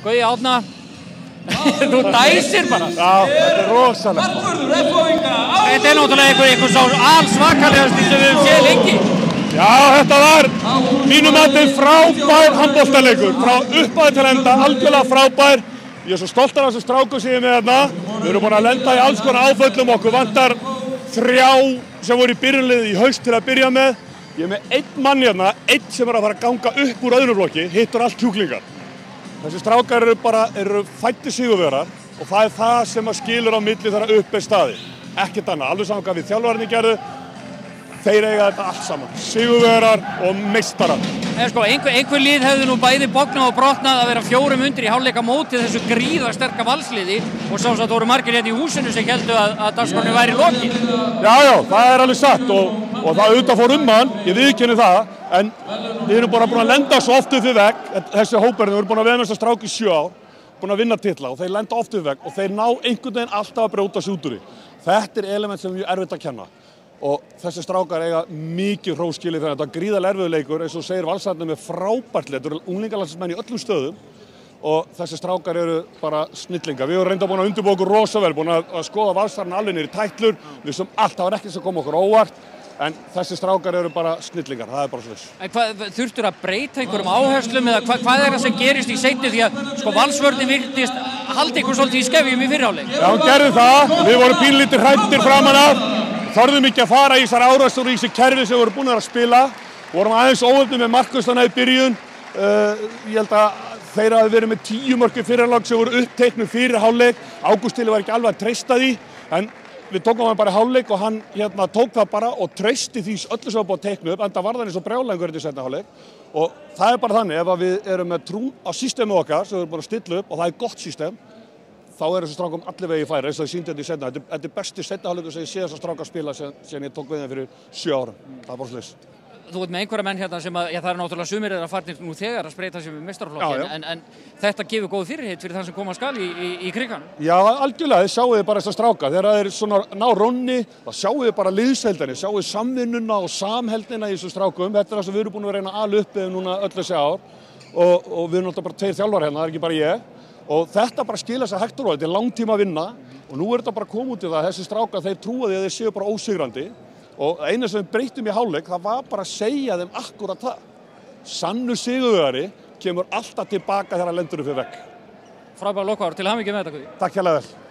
Gaui Árna, þú dæsir bara. Já, þetta rosalegt. Þetta náttúrulega einhver svo alsvakalegasti sem við höfum séð lengi. Já, þetta var mínum mati frábær handboltaleikur. Frá upphafi til enda, algjörlega frábær. Ég er svo stoltur af þessu strákum sem ég er með þarna. Við erum búin að lenda í alls konar áföllum. Okkur vantar 3 sem voru í byrjunliði í haust til að byrja með. Ég er með 1 mann hérna, 1 sem er að fara að ganga upp úr öðrum flokki, hittur allt kjúklingar. Þessi strákar eru fæddir sigurvegarar og það er það sem að skilur á milli þegar upp er staði. Ekkert annað, alveg saman hvað við þjálfararnir gerðu. Þeir eiga þetta allt saman, sigurvegarar og meistarar. Sko, einhver lið hefðu nú bæði bognað og brotnað að vera 4 undir í hálfleika móti þessu gríðarsterka Valsliði og sjálfsagt voru margir hérna í húsinu sem héldu að dagskránni væri lokið. Já, það er alveg satt og það auðvitað fór hann, ég viðurkenni það, en við erum bara búin að lenda svo oft upp við vegg, þessi hóparnir eru búin að vera með þessa strák í 7 ár, búin að vinna titla og þeir lenda oft upp við vegg og þeir ná einhvern veginn alltaf að brjóta sig út úr því. Þetta er element sem er mjög erfitt að kenna. Og þessi strákar eiga mikið hróskilið þegar þetta gríðarlega erfiður leikur, eins og segir Valsararnir með frábært lið, þetta eru unglingalandsmenn í öllum stöðum og þessi strákar eru bara snillingar. Við erum reynda búin að undirbúa okkur rosa vel, búin að skoða Valsararna alveg niður í tætlur, við sem allt, það var ekkert sem kom okkur óvart, en þessi strákar eru bara snillingar, það er bara svoleiðis. En hvað þurftur að breyta einhverjum áherslum eða hvað er það sem gerist í seinni því að sko Valsvörðin virtist halda ykkur svolítið í skefjum í fyrri hálfleik? Já, hún gerði það, við vorum pínlítið hræddir framan af. Þorðum ekki að fara í þessar árástur og í þessi kerfi sem við vorum búin að spila. Vorum aðeins óöfnum með markastana í byrjun. Ég held að þeir hafi verið með 10 mörk í fyrri hálfleik sem voru uppteknum fyrir hálfleik. Ágúst var ekki alveg að treysta því, en við tókum hann bara í hálfleik og hann tók það bara og treysti því öllu sem var búið að teikna upp, enda var það eins og brjálæðingur í seinni hálfleik. Og það er bara þannig, ef við erum með trú á systemið okkar sem við erum búin að stilla upp og það er gott system, þá er þessu strákum allir vegi færi, eins og ég sýndi þetta í seinna. Þetta er besti seinni hálfleikur sem ég sé þessa stráka spila sem ég tók við þeim fyrir 7 ára. Það er bara svoleiðis. Þú ert með einhverja menn hérna sem að, það er náttúrulega sumir að farnir nú þegar að spreyta sig með meistaraflokki, en þetta gefur góð fyrirheit fyrir þann sem koma skal í kriganum. Já, algjörlega, þið sjáu þið bara þessa stráka. Þegar þeir svona ná rónni, þá sjáu þið bara liðsheildinni, sjáu þið samvinnuna og samheldnina í þessu strákum. Þetta er það sem við erum búin að vera að ala upp núna öll þessi ár og við erum náttúrulega bara 2 þjálfarar hérna, það er ekki bara ég. Og þetta bara skila sér hægt og rólega, þetta er langtíma að vinna og nú er þetta bara komið út í það, þessi strákar þeir trúa því að þeir séu bara ósigrandi og eina sem við breyttum í hálfleik, það var bara að segja þeim akkúrat það. Sannur sigurvegari kemur alltaf tilbaka þegar hann lendur upp við vegg. Frábær lokaár, til hamingju með þetta, Guði. Takk hérlega vel.